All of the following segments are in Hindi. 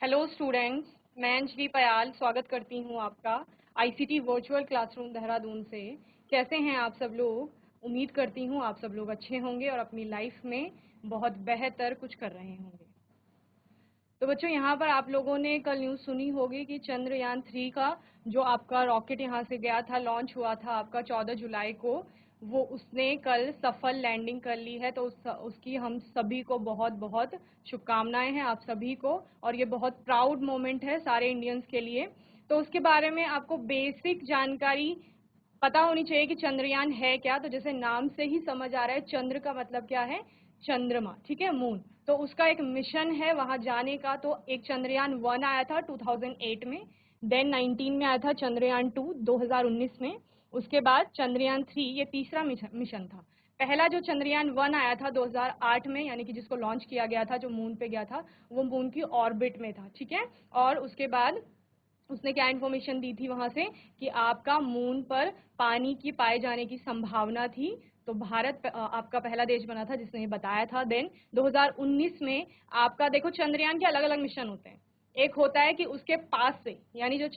हेलो स्टूडेंट्स, मैं अंजलि पयाल स्वागत करती हूँ आपका आईसीटी वर्चुअल क्लासरूम देहरादून से। कैसे हैं आप सब लोग? उम्मीद करती हूँ आप सब लोग अच्छे होंगे और अपनी लाइफ में बहुत बेहतर कुछ कर रहे होंगे। तो बच्चों, यहाँ पर आप लोगों ने कल न्यूज़ सुनी होगी कि चंद्रयान 3 का जो आपका रॉकेट यहाँ से गया था, लॉन्च हुआ था आपका 14 जुलाई को, वो उसने कल सफल लैंडिंग कर ली है। तो उसकी हम सभी को बहुत बहुत शुभकामनाएं हैं आप सभी को, और ये बहुत प्राउड मोमेंट है सारे इंडियंस के लिए। तो उसके बारे में आपको बेसिक जानकारी पता होनी चाहिए कि चंद्रयान है क्या। तो जैसे नाम से ही समझ आ रहा है, चंद्र का मतलब क्या है? चंद्रमा, ठीक है, मून। तो उसका एक मिशन है वहां जाने का। तो एक चंद्रयान 1 आया था 2008 में, देन 19 में आया था चंद्रयान 2 2019 में। उसके बाद चंद्रयान 3 ये तीसरा मिशन था। पहला जो चंद्रयान 1 आया था 2008 में, यानी कि जिसको लॉन्च किया गया था, जो मून पे गया था, वो मून की ऑर्बिट में था, ठीक है। और उसके बाद उसने क्या इन्फॉर्मेशन दी थी वहां से कि आपका मून पर पानी की पाए जाने की संभावना थी। तो भारत आपका पहला देश बना था जिसने ये बताया था। देन 2019 में आपका देखो, चंद्रयान के अलग अलग मिशन होते हैं। एक होता है कि उसके पास से, यानी जो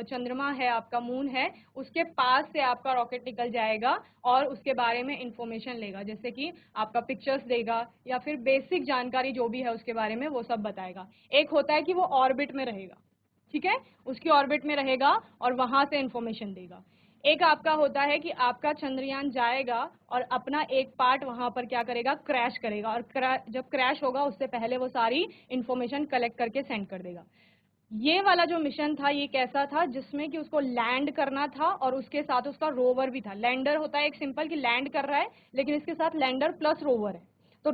चंद्रमा है, आपका मून है, उसके पास से आपका रॉकेट निकल जाएगा और उसके बारे में इंफॉर्मेशन लेगा, जैसे कि आपका पिक्चर्स देगा या फिर बेसिक जानकारी जो भी है उसके बारे में वो सब बताएगा। एक होता है कि वो ऑर्बिट में रहेगा, ठीक है, उसकी ऑर्बिट में रहेगा और वहां से इंफॉर्मेशन देगा। एक आपका होता है कि आपका चंद्रयान जाएगा और अपना एक पार्ट वहां पर क्या करेगा, क्रैश करेगा, और जब क्रैश होगा उससे पहले वो सारी इंफॉर्मेशन कलेक्ट करके सेंड कर देगा। ये वाला जो मिशन था ये कैसा था, जिसमें कि उसको लैंड करना था और उसके साथ उसका रोवर भी था। लैंडर होता है एक सिंपल कि लैंड कर रहा है, लेकिन इसके साथ लैंडर प्लस रोवर है। तो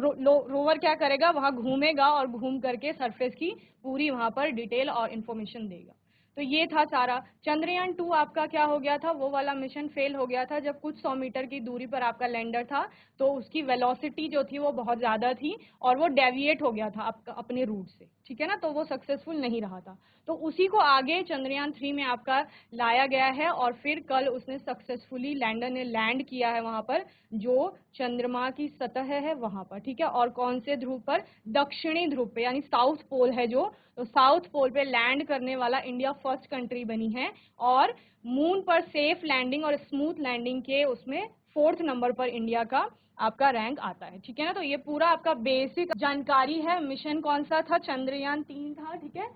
रोवर क्या करेगा, वहां घूमेगा और घूम करके सरफेस की पूरी वहां पर डिटेल और इन्फॉर्मेशन देगा। तो ये था सारा। चंद्रयान 2 आपका क्या हो गया था, वो वाला मिशन फेल हो गया था जब कुछ 100 मीटर की दूरी पर आपका लैंडर था, तो उसकी वेलोसिटी जो थी वो बहुत ज्यादा थी और वो डेविएट हो गया था आपका अपने रूट से, ठीक है ना। तो वो सक्सेसफुल नहीं रहा था। तो उसी को आगे चंद्रयान 3 में आपका लाया गया है और फिर कल उसने सक्सेसफुली, लैंडर ने लैंड किया है वहां पर, जो चंद्रमा की सतह है वहां पर, ठीक है। और कौन से ध्रुव पर? दक्षिणी ध्रुव पे, यानी साउथ पोल है जो। तो साउथ पोल पे लैंड करने वाला इंडिया फर्स्ट कंट्री बनी है, और मून पर सेफ लैंडिंग और स्मूथ लैंडिंग के उसमें 4th नंबर पर इंडिया का आपका रैंक आता है, ठीक है ना। तो ये पूरा आपका बेसिक जानकारी है। मिशन कौन सा था? चंद्रयान 3 था, ठीक है।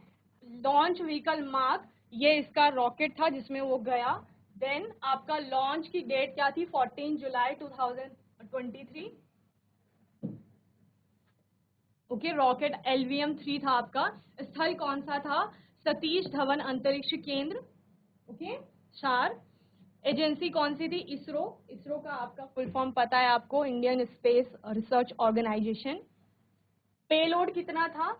लॉन्च व्हीकल मार्क, ये इसका रॉकेट था जिसमें वो गया। देन आपका लॉन्च की डेट क्या थी? 14 जुलाई 2023। ओके, रॉकेट LVM-3 था आपका। स्थल कौन सा था? सतीश धवन अंतरिक्ष केंद्र। ओके, 4। एजेंसी कौन सी थी? इसरो। इसरो का आपका फुल फॉर्म पता है आपको, Indian space research organisation. Payload कितना था?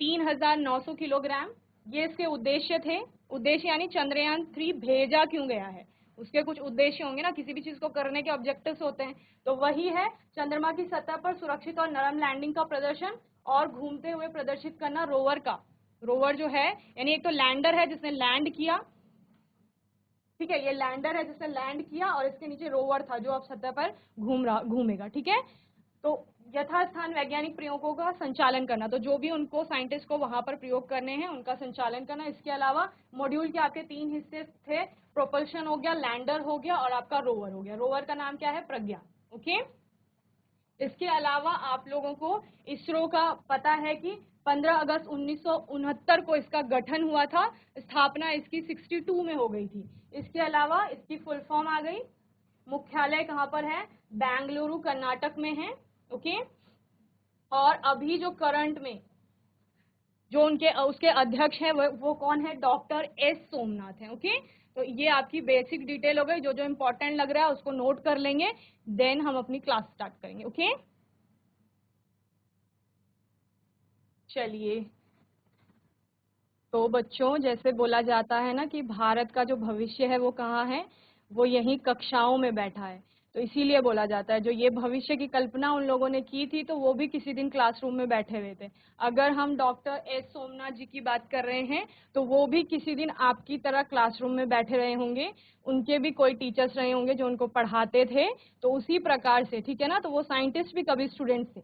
3,900 किलोग्राम। ये इसके उद्देश्य थे। उद्देश्य यानी चंद्रयान 3 भेजा क्यों गया है, उसके कुछ उद्देश्य होंगे ना, किसी भी चीज को करने के ऑब्जेक्टिव्स होते हैं। तो वही है, चंद्रमा की सतह पर सुरक्षित और नरम लैंडिंग का प्रदर्शन और घूमते हुए प्रदर्शित करना रोवर का। रोवर जो है, यानी एक तो लैंडर है जिसने लैंड किया, ठीक है, ये लैंडर है जिसने लैंड किया, और इसके नीचे रोवर था जो अब सतह पर घूमेगा, ठीक है। तो यथास्थान वैज्ञानिक प्रयोगों का संचालन करना, तो जो भी उनको साइंटिस्ट को वहां पर प्रयोग करने हैं उनका संचालन करना। इसके अलावा मॉड्यूल के आपके 3 हिस्से थे। प्रोपल्शन हो गया, लैंडर हो गया, और आपका रोवर हो गया। रोवर का नाम क्या है? प्रज्ञा। ओके, इसके अलावा आप लोगों को इसरो का पता है कि 15 अगस्त 1969 को इसका गठन हुआ था। स्थापना इसकी 62 में हो गई थी। इसके अलावा इसकी फुल फॉर्म आ गई। मुख्यालय कहाँ पर है? बेंगलुरु कर्नाटक में है। ओके, और अभी जो करंट में जो उनके उसके अध्यक्ष हैं वो कौन है? डॉक्टर एस सोमनाथ है। ओके, तो ये आपकी बेसिक डिटेल हो गई। जो जो इंपॉर्टेंट लग रहा है उसको नोट कर लेंगे, देन हम अपनी क्लास स्टार्ट करेंगे। ओके, चलिए। तो बच्चों, जैसे बोला जाता है ना कि भारत का जो भविष्य है वो कहाँ है? वो यही कक्षाओं में बैठा है। तो इसीलिए बोला जाता है, जो ये भविष्य की कल्पना उन लोगों ने की थी तो वो भी किसी दिन क्लासरूम में बैठे हुए थे। अगर हम डॉक्टर एस सोमनाथ जी की बात कर रहे हैं तो वो भी किसी दिन आपकी तरह क्लासरूम में बैठे रहे होंगे। उनके भी कोई टीचर्स रहे होंगे जो उनको पढ़ाते थे। तो उसी प्रकार से, ठीक है ना, तो वो साइंटिस्ट भी कभी स्टूडेंट्स थे।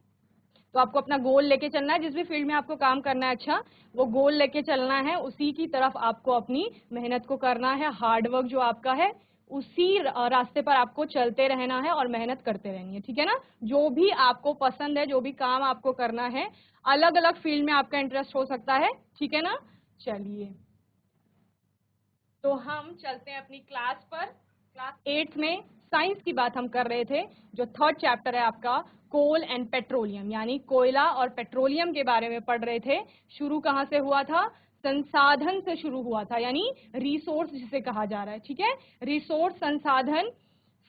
तो आपको अपना गोल लेके चलना है, जिस भी फील्ड में आपको काम करना है, अच्छा वो गोल लेके चलना है, उसी की तरफ आपको अपनी मेहनत को करना है। हार्डवर्क जो आपका है उसी रास्ते पर आपको चलते रहना है और मेहनत करते रहनी है, ठीक है ना। जो भी आपको पसंद है, जो भी काम आपको करना है, अलग अलग फील्ड में आपका इंटरेस्ट हो सकता है, ठीक है ना। चलिए तो हम चलते हैं अपनी क्लास पर। क्लास 8 में साइंस की बात हम कर रहे थे। जो थर्ड चैप्टर है आपका कोल एंड पेट्रोलियम, यानी कोयला और पेट्रोलियम के बारे में पढ़ रहे थे। शुरू कहाँ से हुआ था? संसाधन से शुरू हुआ था, यानी रिसोर्स जिसे कहा जा रहा है, ठीक है। रिसोर्स, संसाधन,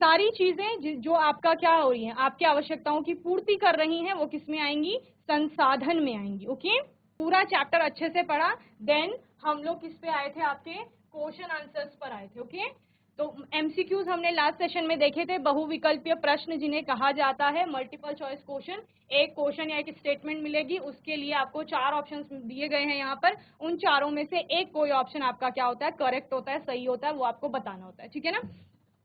सारी चीजें जो आपका क्या हो रही हैं, आपकी आवश्यकताओं की पूर्ति कर रही हैं, वो किस में आएंगी? संसाधन में आएंगी। ओके, पूरा चैप्टर अच्छे से पढ़ा। देन हम लोग किस पे आए थे? आपके क्वेश्चन आंसर्स पर आए थे। ओके, तो एमसीक्यूज हमने लास्ट सेशन में देखे थे, बहुविकल्पीय प्रश्न जिन्हें कहा जाता है, मल्टीपल चॉइस क्वेश्चन। एक क्वेश्चन या एक स्टेटमेंट मिलेगी, उसके लिए आपको 4 ऑप्शंस दिए गए हैं यहाँ पर। उन चारों में से एक कोई ऑप्शन आपका क्या होता है? करेक्ट होता है, सही होता है, वो आपको बताना होता है, ठीक है ना।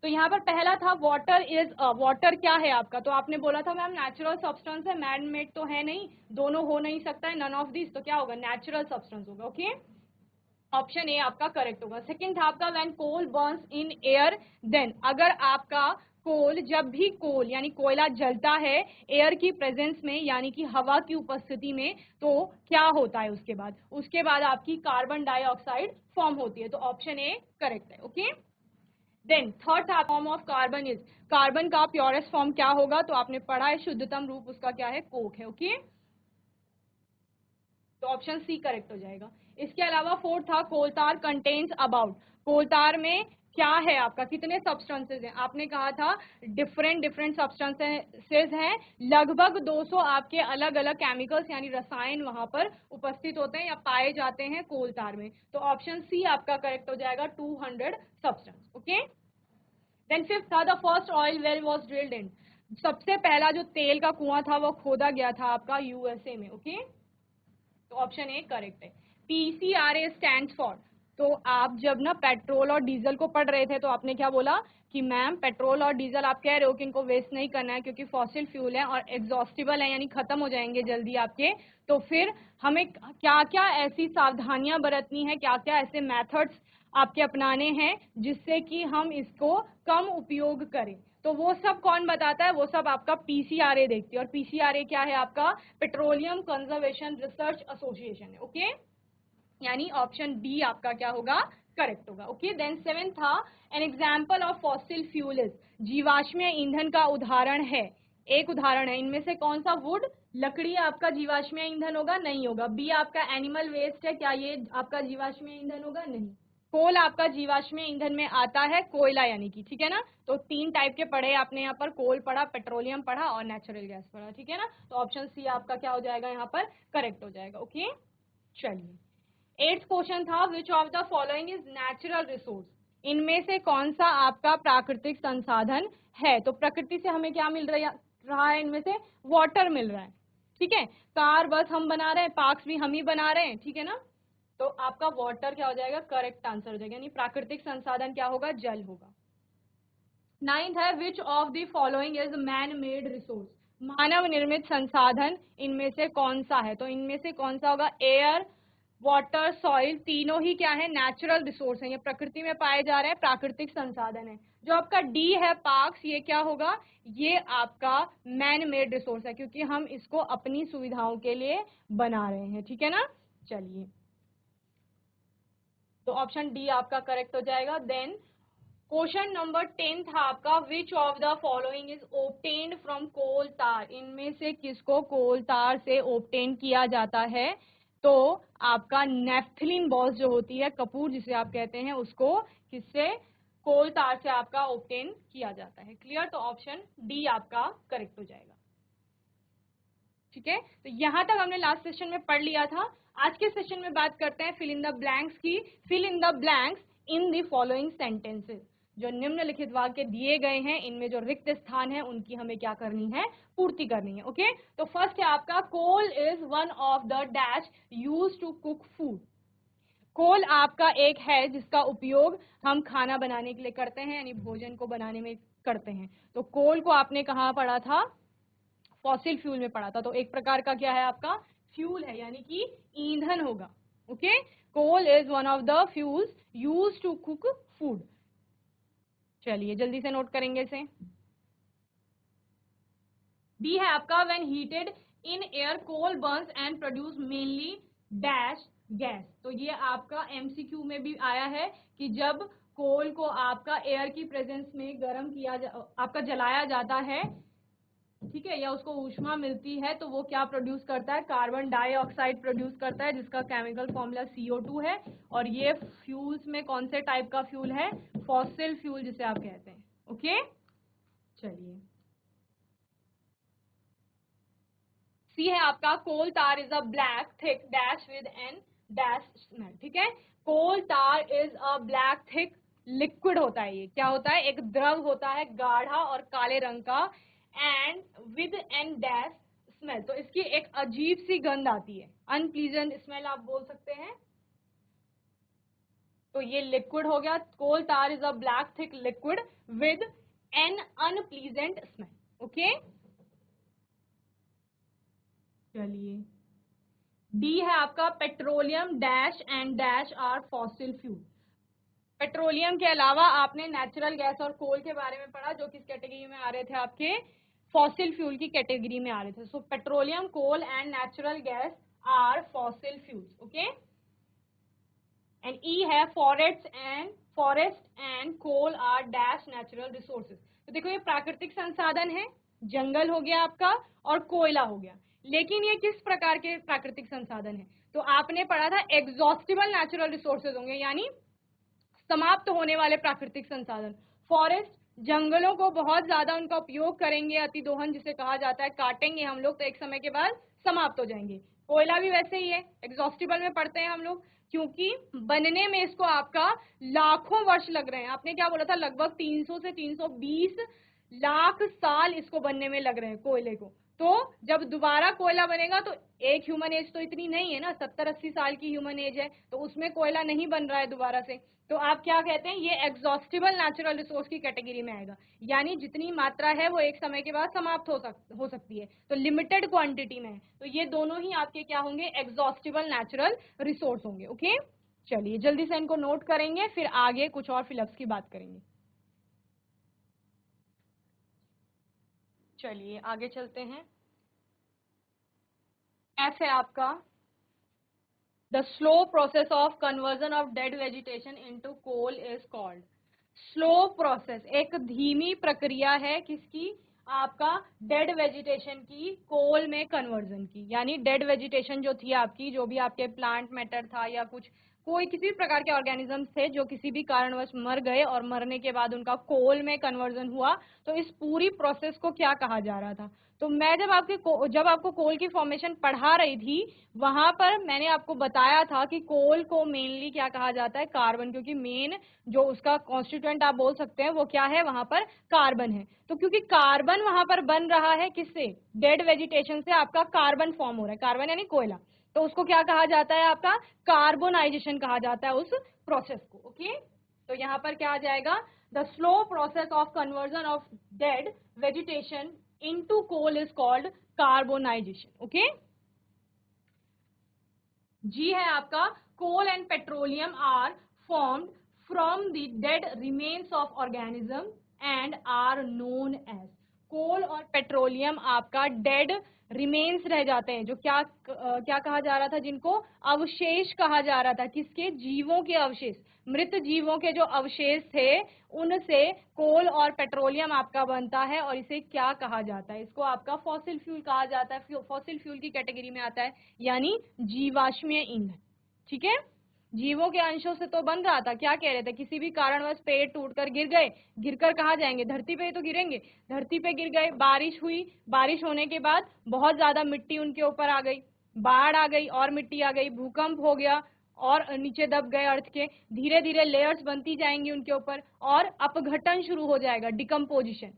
तो यहाँ पर पहला था वाटर इज, वाटर क्या है आपका? तो आपने बोला था मैम नेचुरल सब्सटेंस है, मैन मेड तो है नहीं, दोनों हो नहीं सकता है, नन ऑफ दिस, तो क्या होगा? नेचुरल सब्सटेंस होगा। ओके, ऑप्शन ए आपका करेक्ट होगा। सेकंड था आपका when coal burns in air then, अगर आपका कोल, जब भी कोल यानी कोयला जलता है एयर की प्रेजेंस में, यानी कि हवा की उपस्थिति में, तो क्या होता है उसके बाद आपकी कार्बन डाइऑक्साइड फॉर्म होती है। तो ऑप्शन ए करेक्ट है। Okay, then third form of carbon is, carbon का प्योरेस्ट फॉर्म क्या होगा? तो आपने पढ़ा है, शुद्धतम रूप उसका क्या है? कोक है। ओके, तो ऑप्शन सी करेक्ट हो जाएगा। इसके अलावा फोर्थ था कोलतार कंटेन्स अबाउट, कोलतार में क्या है आपका? कितने सब्सटेंसेज हैं? आपने कहा था डिफरेंट सब्सटेंसेज हैं, लगभग 200 आपके अलग अलग केमिकल्स यानी रसायन वहां पर उपस्थित होते हैं या पाए जाते हैं कोलतार में। तो ऑप्शन सी आपका करेक्ट हो जाएगा, 200 सब्सटेंस। ओके, देन फिफ्थ था the first oil well was drilled in, सबसे पहला जो तेल का कुआं था वो खोदा गया था आपका यूएसए में। ओके, तो ऑप्शन ए करेक्ट है। पीसीआरए स्टैंड फॉर, तो आप जब ना पेट्रोल और डीजल को पढ़ रहे थे तो आपने क्या बोला कि मैम पेट्रोल और डीजल आप कह रहे हो कि इनको वेस्ट नहीं करना है क्योंकि फॉसिल फ्यूल है और एग्जॉस्टिबल है, यानी खत्म हो जाएंगे जल्दी आपके, तो फिर हमें क्या क्या ऐसी सावधानियां बरतनी है, क्या क्या ऐसे मेथड्स आपके अपनाने हैं जिससे कि हम इसको कम उपयोग करें। तो वो सब कौन बताता है? वो सब आपका पीसीआरए देखती है। और पीसीआरए क्या है आपका? पेट्रोलियम कंजर्वेशन रिसर्च एसोसिएशन है। ओके, यानी ऑप्शन डी आपका क्या होगा? करेक्ट होगा। ओके, देन सेवेंथ था an example of fossil fuel is, जीवाश्मीय ईंधन का उदाहरण है, एक उदाहरण है, इनमें से कौन सा? वुड, लकड़ी आपका जीवाश्मीय ईंधन होगा? नहीं होगा। बी आपका एनिमल वेस्ट है, क्या ये आपका जीवाश्मीय ईंधन होगा? नहीं। कोल आपका जीवाश्मीय ईंधन में आता है, कोयला यानी कि, ठीक है ना। तो 3 टाइप के पढ़े आपने यहाँ पर, कोल पढ़ा, पेट्रोलियम पढ़ा और नेचुरल गैस पढ़ा, ठीक है ना। तो ऑप्शन सी आपका क्या हो जाएगा यहाँ पर? करेक्ट हो जाएगा। ओके, चलिए 8th क्वेश्चन था विच of the following is natural resource, इनमें से कौन सा आपका प्राकृतिक संसाधन है? तो प्रकृति से हमें क्या मिल रहा है? इनमें से वाटर मिल रहा है, ठीक है। कार बस हम बना रहे हैं, पार्क्स भी हम ही बना रहे हैं, ठीक है ना। तो आपका वाटर क्या हो जाएगा? करेक्ट आंसर हो जाएगा, यानी प्राकृतिक संसाधन क्या होगा? जल होगा। 9th है which of the following is man made resource, मानव निर्मित संसाधन इनमें से कौन सा है? तो इनमें से कौन सा होगा? एयर, वाटर, सॉइल, तीनों ही क्या है? नेचुरल रिसोर्स है, ये प्रकृति में पाए जा रहे हैं, प्राकृतिक संसाधन है। जो आपका डी है पार्क्स, ये क्या होगा? ये आपका मैन मेड रिसोर्स है, क्योंकि हम इसको अपनी सुविधाओं के लिए बना रहे हैं, ठीक है ना। चलिए, तो ऑप्शन डी आपका करेक्ट हो जाएगा। देन क्वेश्चन नंबर 10 था आपका which of the following is obtained from coal tar, इनमें से किसको कोल तार से ओब्टेन किया जाता है? तो आपका नेफ्थलीन बॉल्स जो होती है, कपूर जिसे आप कहते हैं, उसको किससे? कोल तार से आपका ओब्टेन किया जाता है। क्लियर, तो ऑप्शन डी आपका करेक्ट हो जाएगा, ठीक है। तो यहां तक हमने लास्ट सेशन में पढ़ लिया था। आज के सेशन में बात करते हैं फिल इन द ब्लैंक्स की। Fill in the blanks in the following sentences, जो निम्नलिखित वाक्य दिए गए हैं, इनमें जो रिक्त स्थान है उनकी हमें क्या करनी है? पूर्ति करनी है। ओके, तो फर्स्ट है आपका coal is one of the dash use to cook food, coal आपका एक है जिसका उपयोग हम खाना बनाने के लिए करते हैं, यानी भोजन को बनाने में करते हैं। तो कोल को आपने कहाँ पढ़ा था? फॉसिल फ्यूल में पढ़ा था। तो एक प्रकार का क्या है आपका फ्यूल है, यानी कि ईंधन होगा। Okay, coal is one of the fuels used to cook food. चलिए जल्दी से नोट करेंगे इसे। डी है आपका when heated in air coal burns and produce mainly dash gas. तो ये आपका एमसीक्यू में भी आया है कि जब कोल को आपका एयर की प्रेजेंस में गर्म किया आपका जलाया जाता है, ठीक है, या उसको ऊष्मा मिलती है, तो वो क्या प्रोड्यूस करता है, कार्बन डाइऑक्साइड प्रोड्यूस करता है, जिसका केमिकल फॉर्मूला CO2 है। और ये फ्यूल्स में कौन से टाइप का फ्यूल है, फॉसिल फ्यूल जिसे आप कहते हैं। ओके, चलिए सी है आपका coal tar is a black thick dash with an dash smell. ठीक है, coal tar is a black thick liquid होता है। ये क्या होता है, एक द्रव होता है गाढ़ा और काले रंग का, and with an dash smell. तो इसकी एक अजीब सी गंध आती है, अनप्लीजेंट स्मेल आप बोल सकते हैं। तो ये लिक्विड हो गया, coal tar is a black thick liquid with an unpleasant smell. Okay, चलिए डी है आपका petroleum dash and dash are fossil fuel. Petroleum के अलावा आपने नेचुरल गैस और कोल के बारे में पढ़ा, जो किस कैटेगरी में आ रहे थे, आपके फॉसिल फ्यूल की कैटेगरी में आ रहे थे। So petroleum, coal and natural gas are fossil fuels. Okay, and E है forest and coal are dash natural resources. तो देखो ये प्राकृतिक संसाधन है, जंगल हो गया आपका और कोयला हो गया। लेकिन ये किस प्रकार के प्राकृतिक संसाधन है, तो आपने पढ़ा था एग्जॉस्टिबल नेचुरल रिसोर्सेज होंगे, यानी समाप्त होने वाले प्राकृतिक संसाधन। फॉरेस्ट, जंगलों को बहुत ज्यादा उनका उपयोग करेंगे, अतिदोहन जिसे कहा जाता है, काटेंगे हम लोग तो एक समय के बाद समाप्त हो जाएंगे। कोयला भी वैसे ही है, एग्जॉस्टिबल में पढ़ते हैं हम लोग, क्योंकि बनने में इसको आपका लाखों वर्ष लग रहे हैं। आपने क्या बोला था, लगभग 300 से 320 लाख साल इसको बनने में लग रहे हैं कोयले को। तो जब दोबारा कोयला बनेगा तो एक ह्यूमन एज तो इतनी नहीं है ना, 70-80 साल की ह्यूमन एज है, तो उसमें कोयला नहीं बन रहा है दोबारा से। तो आप क्या कहते हैं, ये एग्जॉस्टिबल नेचुरल रिसोर्स की कैटेगरी में आएगा, यानी जितनी मात्रा है वो एक समय के बाद समाप्त हो सकती है, तो लिमिटेड क्वांटिटी में है। तो ये दोनों ही आपके क्या होंगे, एग्जॉस्टिबल नेचुरल रिसोर्स होंगे। ओके, चलिए जल्दी से इनको नोट करेंगे, फिर आगे कुछ और फिलअप्स की बात करेंगे। चलिए आगे चलते हैं। एफ है आपका the slow process of conversion of dead vegetation into coal is called. Slow process, एक धीमी प्रक्रिया है किसकी, आपका डेड वेजिटेशन की कोल में कन्वर्जन की। यानी डेड वेजिटेशन जो थी आपकी, जो भी आपके प्लांट मैटर था या कुछ कोई किसी प्रकार के ऑर्गेनिजम्स थे जो किसी भी कारणवश मर गए और मरने के बाद उनका कोल में कन्वर्जन हुआ, तो इस पूरी प्रोसेस को क्या कहा जा रहा था। तो मैं जब आपको कोल की फॉर्मेशन पढ़ा रही थी, वहां पर मैंने आपको बताया था कि कोल को मेनली क्या कहा जाता है, कार्बन, क्योंकि मेन जो उसका कॉन्स्टिट्यूएंट आप बोल सकते हैं वो क्या है, वहां पर कार्बन है। तो क्योंकि कार्बन वहां पर बन रहा है किससे, डेड वेजिटेशन से आपका कार्बन फॉर्म हो रहा है, कार्बन यानी कोयला, तो उसको क्या कहा जाता है, आपका कार्बोनाइजेशन कहा जाता है उस प्रोसेस को। ओके, तो यहाँ पर क्या आ जाएगा, the slow process of conversion of dead vegetation into coal is called carbonization. Okay, G है आपका coal and petroleum are formed from the dead remains of organism and are known as. Coal और पेट्रोलियम आपका डेड रिमेन्स रह जाते हैं, जो क्या कहा जा रहा था, जिनको अवशेष कहा जा रहा था, किसके, जीवों के अवशेष, मृत जीवों के जो अवशेष थे उनसे कोल और पेट्रोलियम आपका बनता है, और इसे क्या कहा जाता है, इसको आपका फॉसिल फ्यूल कहा जाता है। फॉसिल फ्यूल की कैटेगरी में आता है, यानी जीवाश्मीय ईंधन। ठीक है, जीवों के अंशों से तो बन रहा था, क्या कह रहे थे, किसी भी कारणवश पेड़ टूटकर गिर गए, गिरकर कहाँ जाएंगे, धरती पे ही तो गिरेंगे, धरती पे गिर गए, बारिश हुई, बारिश होने के बाद बहुत ज्यादा मिट्टी उनके ऊपर आ गई, बाढ़ आ गई और मिट्टी आ गई, भूकंप हो गया और नीचे दब गए अर्थ के, धीरे धीरे लेयर्स बनती जाएंगी उनके ऊपर और अपघटन शुरू हो जाएगा, डिकम्पोजिशन।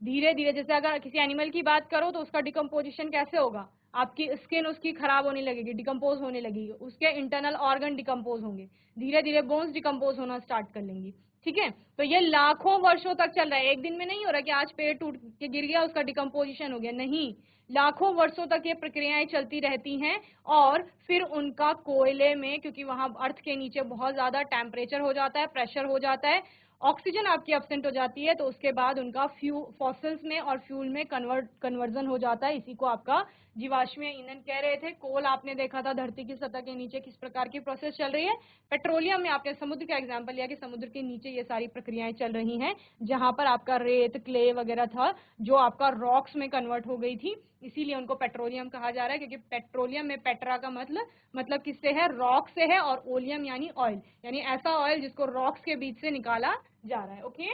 धीरे धीरे, जैसे अगर किसी एनिमल की बात करो तो उसका डिकम्पोजिशन कैसे होगा, आपकी स्किन उसकी खराब होने लगेगी, डिकम्पोज होने लगेगी, उसके इंटरनल ऑर्गन डिकम्पोज होंगे, धीरे धीरे बोन्स डिकम्पोज होना स्टार्ट कर लेंगी। ठीक है, तो ये लाखों वर्षों तक चल रहा है, एक दिन में नहीं हो रहा कि आज पेड़ टूट के गिर गया उसका डिकम्पोजिशन हो गया, नहीं, लाखों वर्षों तक ये प्रक्रियाएं चलती रहती हैं और फिर उनका कोयले में, क्योंकि वहां अर्थ के नीचे बहुत ज्यादा टेम्परेचर हो जाता है, प्रेशर हो जाता है, ऑक्सीजन आपकी एब्सेंट हो जाती है, तो उसके बाद उनका फॉसिल्स में और फ्यूल में कन्वर्जन हो जाता है। इसी को आपका जीवाश्मीय ईंधन कह रहे थे। कोल आपने देखा था धरती की सतह के नीचे किस प्रकार की प्रोसेस चल रही है। पेट्रोलियम में आपने समुद्र का एग्जांपल लिया कि समुद्र के नीचे ये सारी प्रक्रियाएं चल रही हैं, जहां पर आपका रेत, क्ले वगैरह था जो आपका रॉक्स में कन्वर्ट हो गई थी, इसीलिए उनको पेट्रोलियम कहा जा रहा है। क्योंकि पेट्रोलियम में पेट्रा का मतलब किससे है, रॉक से है, और ओलियम यानी ऑयल, यानी ऐसा ऑयल जिसको रॉक्स के बीच से निकाला जा रहा है। ओके,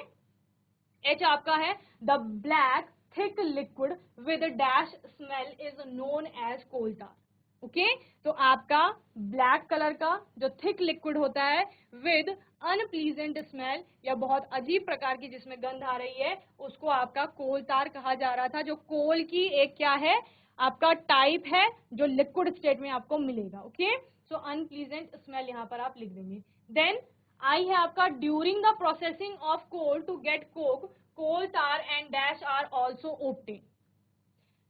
एच आपका है the black thick liquid with dash smell is known as coal tar. Okay, तो आपका ब्लैक कलर का जो थिक लिक्विड होता है विद अनप्लीजेंट स्मेल, या बहुत अजीब प्रकार की जिसमें गंध आ रही है, उसको आपका कोल टार कहा जा रहा था, जो कोल की एक क्या है, आपका टाइप है जो लिक्विड स्टेट में आपको मिलेगा। ओके, सो अनप्लीजेंट स्मेल यहां पर आप लिख देंगे। देन आई है आपका during the processing of coal to get coke, coal tar and dash are also obtain.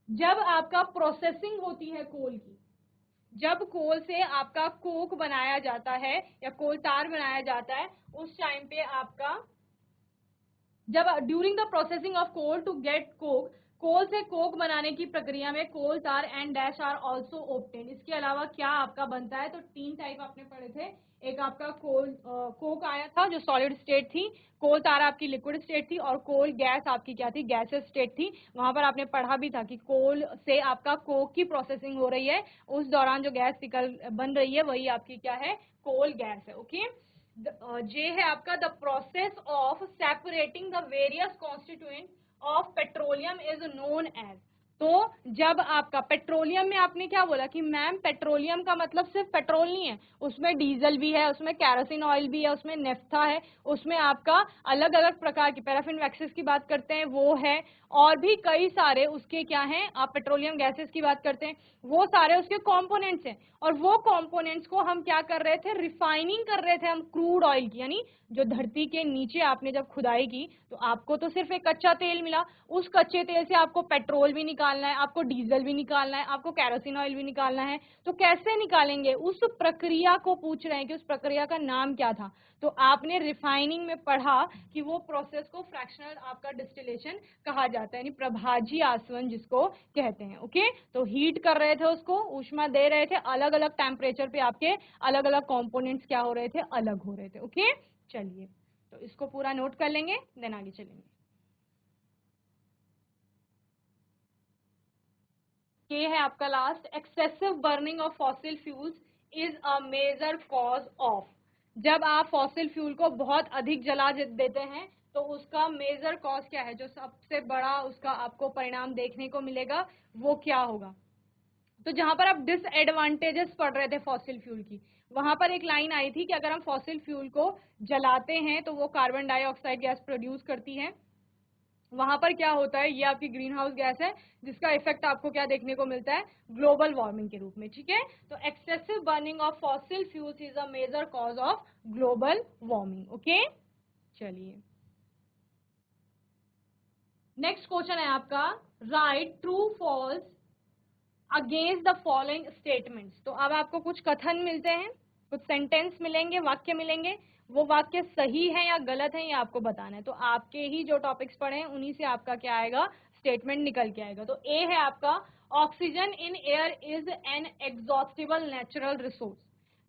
जब आपका प्रोसेसिंग होती है कोल की, जब कोल से आपका कोक बनाया जाता है या कोल टार बनाया जाता है, उस टाइम पे आपका जब during the processing of coal to get coke, coal से कोक बनाने की प्रक्रिया में coal tar and dash are also obtain. इसके अलावा क्या आपका बनता है, तो 3 टाइप आपने पढ़े थे। एक आपका कोक आया था जो सॉलिड स्टेट थी, कोल तार आपकी लिक्विड स्टेट थी, और कोल गैस आपकी क्या थी, गैसेस स्टेट थी। वहां पर आपने पढ़ा भी था कि कोल से आपका कोक की प्रोसेसिंग हो रही है, उस दौरान जो गैस बन रही है वही आपकी क्या है, कोल गैस है। ओके, जे है आपका the process of separating the various constituent of petroleum is known as. तो जब आपका पेट्रोलियम में आपने क्या बोला कि मैम पेट्रोलियम का मतलब सिर्फ पेट्रोल नहीं है, उसमें डीजल भी है, उसमें कैरोसिन ऑयल भी है, उसमें नेफ्था है, उसमें आपका अलग अलग प्रकार की पैराफिन वैक्सेस की बात करते हैं वो है, और भी कई सारे उसके क्या हैं, आप पेट्रोलियम गैसेस की बात करते हैं, वो सारे उसके कंपोनेंट्स हैं। और वो कंपोनेंट्स को हम क्या कर रहे थे, रिफाइनिंग कर रहे थे हम क्रूड ऑयल की, यानी जो धरती के नीचे आपने जब खुदाई की तो आपको तो सिर्फ एक कच्चा तेल मिला, उस कच्चे तेल से आपको पेट्रोल भी निकालना है, आपको डीजल भी निकालना है, आपको कैरोसिन ऑयल भी निकालना है। तो कैसे निकालेंगे, उस प्रक्रिया को पूछ रहे हैं कि उस प्रक्रिया का नाम क्या था। तो आपने रिफाइनिंग में पढ़ा कि वो प्रोसेस को फ्रैक्शनल आपका डिस्टिलेशन कहा जाता है, यानी प्रभाजी आसवन जिसको कहते हैं। ओके, तो हीट कर रहे थे, उसको ऊष्मा दे रहे थे, अलग अलग टेम्परेचर पे आपके अलग अलग कंपोनेंट्स क्या हो रहे थे, अलग हो रहे थे। ओके, चलिए तो इसको पूरा नोट कर लेंगे, देन आगे चलेंगे। ये है आपका last, excessive burning of fossil fuels is a major cause of. जब आप फॉसिल फ्यूल को बहुत अधिक जला देते हैं तो उसका मेजर कॉज क्या है, जो सबसे बड़ा उसका आपको परिणाम देखने को मिलेगा वो क्या होगा। तो जहां पर आप डिसएडवांटेजेस पढ़ रहे थे फॉसिल फ्यूल की, वहां पर एक लाइन आई थी कि अगर हम फॉसिल फ्यूल को जलाते हैं तो वो कार्बन डाइऑक्साइड गैस प्रोड्यूस करती है। वहां पर क्या होता है, ये आपकी ग्रीन हाउस गैस है, जिसका इफेक्ट आपको क्या देखने को मिलता है, ग्लोबल वार्मिंग के रूप में। ठीक है, तो excessive burning of fossil fuels is a major cause of global warming. Okay, चलिए नेक्स्ट क्वेश्चन है आपका, right true false against the following statements. तो अब आपको कुछ कथन मिलते हैं, कुछ सेंटेंस मिलेंगे, वाक्य मिलेंगे, वो वाक्य सही है या गलत है ये आपको बताना है। तो आपके ही जो टॉपिक्स पढ़े हैं उन्हीं से आपका क्या आएगा, स्टेटमेंट निकल के आएगा। तो ए है आपका, oxygen in air is an exhaustible natural resource.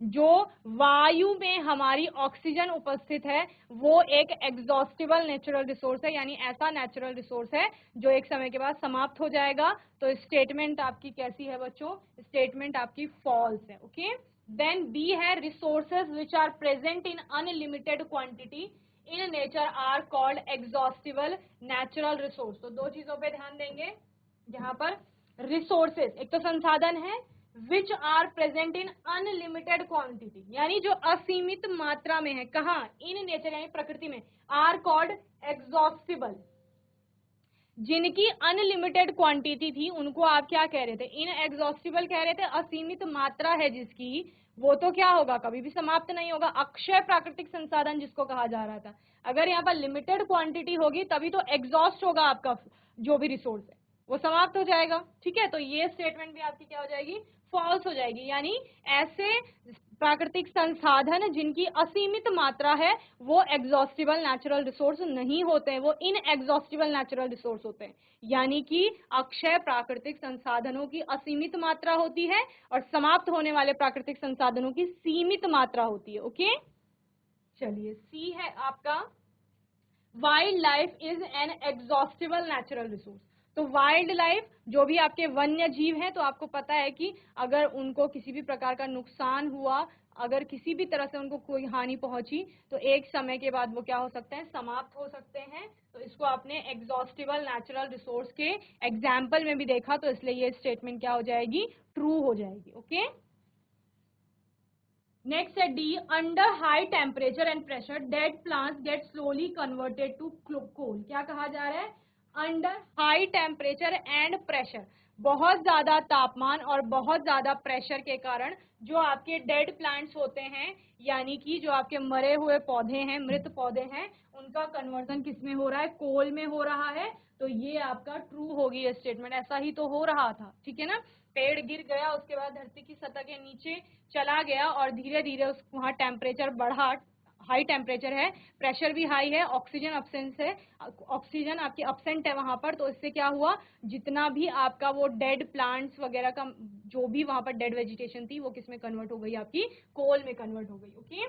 जो वायु में हमारी ऑक्सीजन उपस्थित है वो एक एग्जॉस्टिबल नेचुरल रिसोर्स है, यानी ऐसा नेचुरल रिसोर्स है जो एक समय के बाद समाप्त हो जाएगा। तो स्टेटमेंट आपकी कैसी है बच्चों, स्टेटमेंट आपकी फॉल्स है। ओके, देन बी है, resources which are present in unlimited quantity in nature are called exhaustible natural resource. तो दो चीजों पे ध्यान देंगे, जहां पर रिसोर्सेज एक तो संसाधन है, which are present in unlimited quantity यानी जो असीमित मात्रा में है, कहा, इन नेचर यानी प्रकृति में, आर कॉल्ड एग्जॉस्टिबल। जिनकी अनलिमिटेड क्वांटिटी थी उनको आप क्या कह रहे थे, इन एग्जॉस्टिबल कह रहे थे। असीमित मात्रा है जिसकी, वो तो क्या होगा, कभी भी समाप्त नहीं होगा, अक्षय प्राकृतिक संसाधन जिसको कहा जा रहा था। अगर यहाँ पर लिमिटेड क्वांटिटी होगी तभी तो एग्जॉस्ट होगा आपका जो भी रिसोर्स है। वो समाप्त हो जाएगा। ठीक है, तो ये स्टेटमेंट भी आपकी क्या हो जाएगी, फॉल्स हो जाएगी। यानी ऐसे प्राकृतिक संसाधन जिनकी असीमित मात्रा है वो एग्जॉस्टिबल नेचुरल रिसोर्स नहीं होते हैं, वो इनएग्जॉस्टिबल नेचुरल रिसोर्स होते हैं। यानी कि अक्षय प्राकृतिक संसाधनों की असीमित मात्रा होती है और समाप्त होने वाले प्राकृतिक संसाधनों की सीमित मात्रा होती है। ओके, चलिए सी है आपका, wild life is an exhaustible natural resource. तो वाइल्ड लाइफ जो भी आपके वन्य जीव हैं, तो आपको पता है कि अगर उनको किसी भी प्रकार का नुकसान हुआ, अगर किसी भी तरह से उनको कोई हानि पहुंची, तो एक समय के बाद वो क्या हो सकते हैं, समाप्त हो सकते हैं। तो इसको आपने एग्जॉस्टिबल नेचुरल रिसोर्स के एग्जाम्पल में भी देखा, तो इसलिए ये स्टेटमेंट क्या हो जाएगी, ट्रू हो जाएगी। ओके, नेक्स्ट है D, under high temperature and pressure dead plants get slowly converted to coal. क्या कहा जा रहा है, under high temperature and pressure, बहुत ज्यादा तापमान और बहुत ज्यादा प्रेशर के कारण जो आपके डेड प्लांट्स होते हैं, यानी कि जो आपके मरे हुए पौधे हैं, मृत पौधे हैं, उनका कन्वर्जन किस में हो रहा है, कोल में हो रहा है। तो ये आपका ट्रू होगी ये स्टेटमेंट, ऐसा ही तो हो रहा था। ठीक है ना, पेड़ गिर गया, उसके बाद धरती की सतह के नीचे चला गया और धीरे धीरे उस वहाँ टेम्परेचर बढ़ा, हाई टेम्परेचर है, प्रेशर भी हाई है, ऑक्सीजन अब्सेंस है, ऑक्सीजन आपकी अब्सेंट है वहां पर। तो इससे क्या हुआ, जितना भी आपका वो डेड प्लांट्स वगैरह का जो भी वहां पर डेड वेजिटेशन थी, वो किस में कन्वर्ट हो गई, आपकी कोल में कन्वर्ट हो गई। ओके,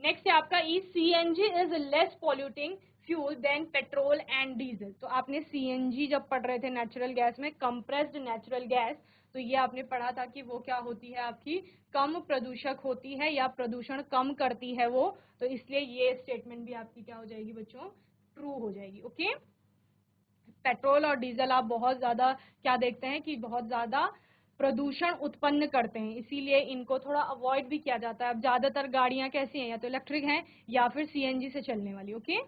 नेक्स्ट है आपका E, CNG is less polluting fuel than petrol and diesel. तो आपने सीएनजी जब पढ़ रहे थे नेचुरल गैस में, कंप्रेस्ड नेचुरल गैस, तो ये आपने पढ़ा था कि वो क्या होती है, आपकी कम प्रदूषक होती है या प्रदूषण कम करती है वो। तो इसलिए ये स्टेटमेंट भी आपकी क्या हो जाएगी बच्चों, ट्रू हो जाएगी। ओके, पेट्रोल और डीजल आप बहुत ज्यादा क्या देखते हैं कि बहुत ज्यादा प्रदूषण उत्पन्न करते हैं, इसीलिए इनको थोड़ा अवॉइड भी किया जाता है। अब ज्यादातर गाड़ियां कैसी हैं, या तो इलेक्ट्रिक हैं या फिर सीएनजी से चलने वाली। ओके,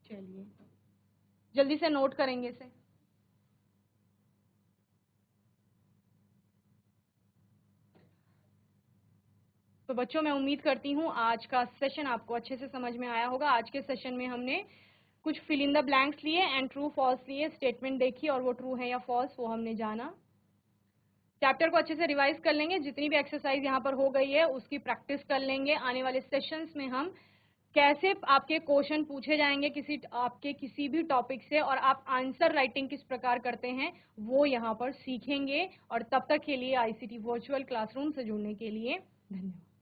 चलिए जल्दी से नोट करेंगे इसे। तो बच्चों मैं उम्मीद करती हूँ आज का सेशन आपको अच्छे से समझ में आया होगा। आज के सेशन में हमने कुछ फिल इन द ब्लैंक्स लिए एंड ट्रू फॉल्स लिए, स्टेटमेंट देखी और वो ट्रू है या फॉल्स वो हमने जाना। चैप्टर को अच्छे से रिवाइज कर लेंगे, जितनी भी एक्सरसाइज यहाँ पर हो गई है उसकी प्रैक्टिस कर लेंगे। आने वाले सेशंस में हम कैसे आपके क्वेश्चन पूछे जाएंगे किसी आपके किसी भी टॉपिक से और आप आंसर राइटिंग किस प्रकार करते हैं वो यहाँ पर सीखेंगे। और तब तक के लिए आईसीटी वर्चुअल क्लासरूम से जुड़ने के लिए धन्यवाद।